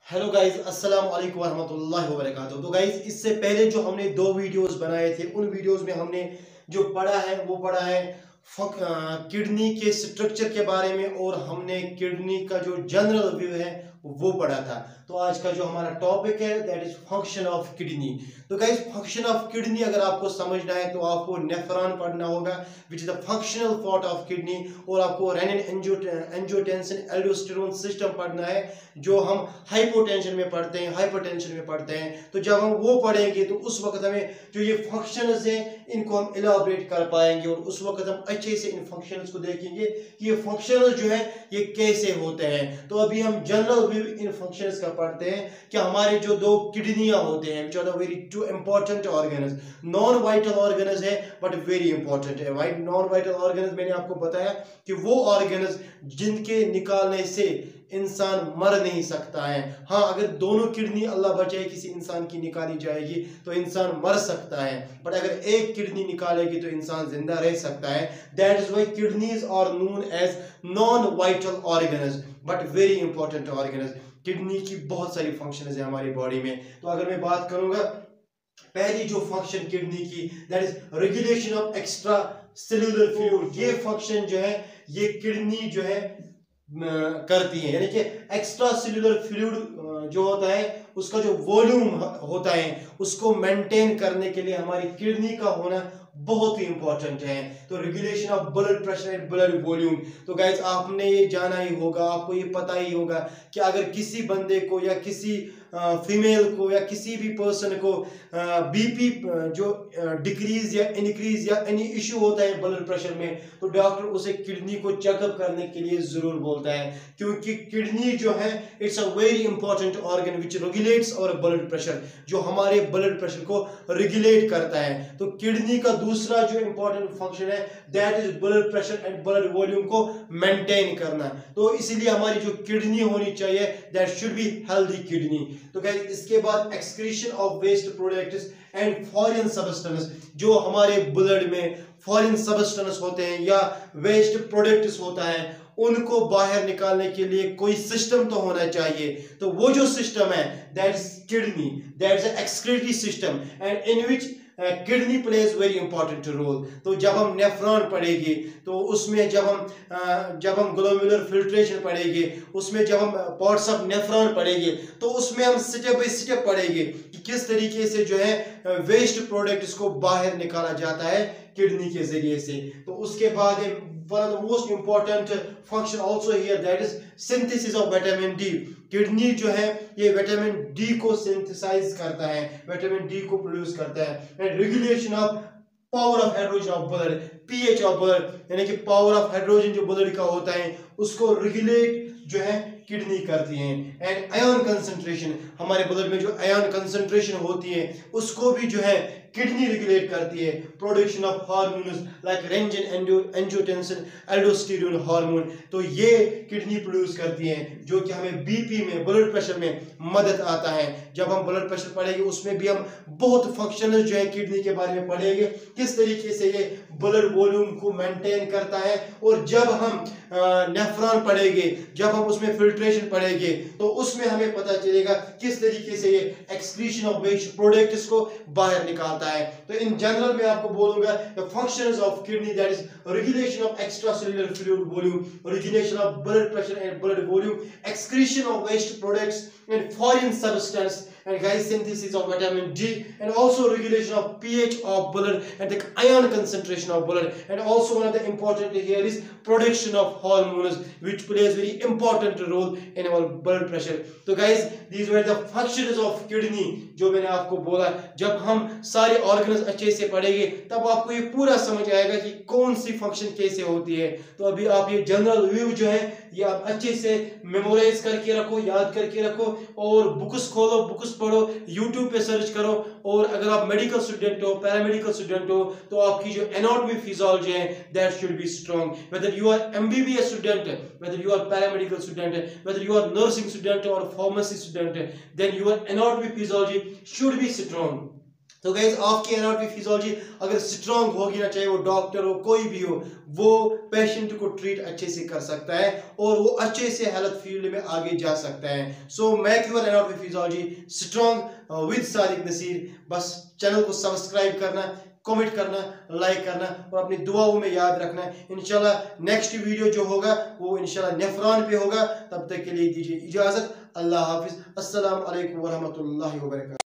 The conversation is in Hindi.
हेलो गाइज, अस्सलाम वालेकुम रहमतुल्लाहि व बरकातुहू। तो गाइज, इससे पहले जो हमने दो वीडियोस बनाए थे, उन वीडियोस में हमने जो पढ़ा है वो पढ़ा है किडनी के स्ट्रक्चर के बारे में, और हमने किडनी का जो जनरल व्यू है वो पढ़ा था। तो आज का जो हमारा टॉपिक है that is function of kidney. तो गाइज, फंक्शन ऑफ किडनी अगर आपको समझना है तो आपको नेफ्रॉन पढ़ना होगा, which is the functional part of kidney, और आपको रेनिन एंजियोटेंसिन एल्डोस्टेरोन सिस्टम पढ़ना है, जो हम हाइपोटेंशन में पढ़ते हैं, हाइपरटेंशन में पढ़ते हैं। तो जब हम वो पढ़ेंगे तो उस वक्त हमें जो ये फंक्शंस हैं इनको हम इलाबरेट कर पाएंगे, और उस वक्त हम अच्छे से इन फंक्शंस को देखेंगे कि ये फंक्शंस जो है ये कैसे होते हैं। तो अभी हम जनरल व्यू इन फंक्शंस का पढ़ते हैं कि हमारे जो दो किडनियां होते हैं, जो very two important organs, non vital organs है बट वेरी इंपॉर्टेंट है। वाइट नॉन वाइटल ऑर्गन्स मैंने आपको बताया कि वो ऑर्गन्स जिनके निकालने से इंसान मर नहीं सकता है। हाँ, अगर दोनों किडनी अल्लाह बचाए किसी इंसान की निकाली जाएगी तो इंसान मर सकता है, बट अगर एक किडनी निकालेगी तो इंसान जिंदा रह सकता है। That is why kidneys are known as non vital organs but very important organs. Kidney की बहुत सारी फंक्शंस है हमारी बॉडी में। तो अगर मैं बात करूंगा पहली जो फंक्शन किडनी की, that is regulation of extra cellular fluid. ये फंक्शन जो है ये किडनी जो है करती है, यानी कि एक्स्ट्रा सेल्यूलर फ्लूइड जो होता है उसका जो वॉल्यूम होता है उसको मेंटेन करने के लिए हमारी किडनी का होना बहुत ही इंपॉर्टेंट है। तो regulation of blood pressure and blood volume. तो गाइस, आपने ये जाना ही होगा, आपको ये पता ही होगा कि अगर किसी बंदे को या किसी फीमेल को या किसी भी पर्सन को बीपी जो डिक्रीज या इंक्रीज या एनी इशू होता है ब्लड प्रेशर में, तो डॉक्टर उसे किडनी को चेकअप करने के लिए जरूर बोलता है, क्योंकि किडनी जो है it's a very important organ which regulates our blood pressure, जो हमारे ब्लड प्रेशर को रेगुलेट करता है। तो किडनी का दूसरा जो इंपॉर्टेंट फंक्शन है that is blood pressure and blood volume को मेंटेन करना। तो इसीलिए हमारी जो किडनी होनी चाहिए that should be healthy kidney. तो गाइस, इसके बाद excretion of waste products and foreign substance, जो हमारे ब्लड में फॉरेन सब्सटेंस होते हैं या वेस्ट प्रोडक्ट्स होता है उनको बाहर निकालने के लिए कोई सिस्टम तो होना चाहिए। तो वो जो सिस्टम है that is kidney, that is excretory system and in which kidney plays very important role. तो जब हम नेफ्रॉन पढ़ेंगे तो उसमें जब हम ग्लोमेरुलर फिल्ट्रेशन पढ़ेंगे, उसमें जब हम पार्ट्स ऑफ नेफ्रॉन पढ़ेंगे तो उसमें हम स्टेप बाय स्टेप पढ़ेंगे कि किस तरीके से जो है वेस्ट प्रोडक्ट्स को बाहर निकाला जाता है किडनी के जरिए से। तो उसके बाद one of the most important function also here that is synthesis of vitamin D। Kidney जो है ये विटामिन डी को सिंथेसाइज करता है, विटामिन डी को प्रोड्यूस करता है। And regulation of power of hydrogen of blood, pH of blood, यानी कि पावर ऑफ हाइड्रोजन जो ब्लड का होता है उसको रेगुलेट जो है किडनी करती है। एंड आयन कंसंट्रेशन, हमारे ब्लड में जो आयन कंसंट्रेशन होती है उसको भी जो है किडनी रेगुलेट करती है। Production of hormones like renin angiotensin aldosterone hormone, तो ये किडनी प्रोड्यूस करती है जो कि हमें बीपी में, ब्लड प्रेशर में मदद आता है। जब हम ब्लड प्रेशर पढ़ेंगे उसमें भी हम बहुत फंक्शंस जो है किडनी के बारे में पढ़ेंगे, किस तरीके से ये ब्लड वॉल्यूम को मेंटेन करता है। और जब हम नेफ्रॉन पढ़ेंगे, जब हम उसमें फिल्ट्रेशन पढ़ेंगे तो उसमें हमें पता चलेगा किस तरीके से ये एक्सक्रीशन ऑफ वेस्ट प्रोडक्ट्स को बाहर निकालता है। तो इन जनरल में आपको बोलूंगा the functions of kidney that is regulation of extracellular fluid volume, regulation of blood pressure and blood volume, excretion of waste products and foreign substance, and guys synthesis of vitamin D, and also regulation of pH of blood and the ion concentration of blood, and also one of the important here is production of hormones which plays very important role in our blood pressure. So guys, these were the functions of kidney जो मैंने आपको बोला। जब हम सारे ऑर्गन्स अच्छे से पढ़ेंगे तब आपको ये पूरा समझ आएगा कि कौन सी फंक्शन कैसे होती है। तो अभी आप ये जनरल व्यू जो है ये आप अच्छे से मेमोराइज करके रखो, याद करके रखो, और बुक्स खोलो, बुक्स पढ़ो, यूट्यूब पे सर्च करो। और अगर आप मेडिकल स्टूडेंट हो, पैरामेडिकल स्टूडेंट हो, तो आपकी जो एनाटॉमी फिजियोलॉजी है that should be strong. Whether you are MBBS student, whether you are paramedical student, whether you are nursing student और pharmacy student, then your anatomy physiology should be strong। तो गाइस आपकी एनाटॉमी फिजियोलॉजी अगर स्ट्रांग होगी ना, चाहे वो डॉक्टर हो कोई भी हो, वो पेशेंट को ट्रीट अच्छे से कर सकता है और वो अच्छे से हेल्थ फील्ड में आगे जा सकता है। So make your anatomy physiology strong with Sadiq Naseer. बस चैनल को सब्सक्राइब करना, कमेंट करना, लाइक करना और अपनी दुआओं में याद रखना। इंशाल्लाह नेक्स्ट वीडियो जो होगा वो इंशाल्लाह नेफ्रॉन पे होगा। तब तक के लिए दीजिए इजाजत। अल्लाह हाफिज। अस्सलाम वालेकुम व रहमतुल्लाहि व बरकातहू।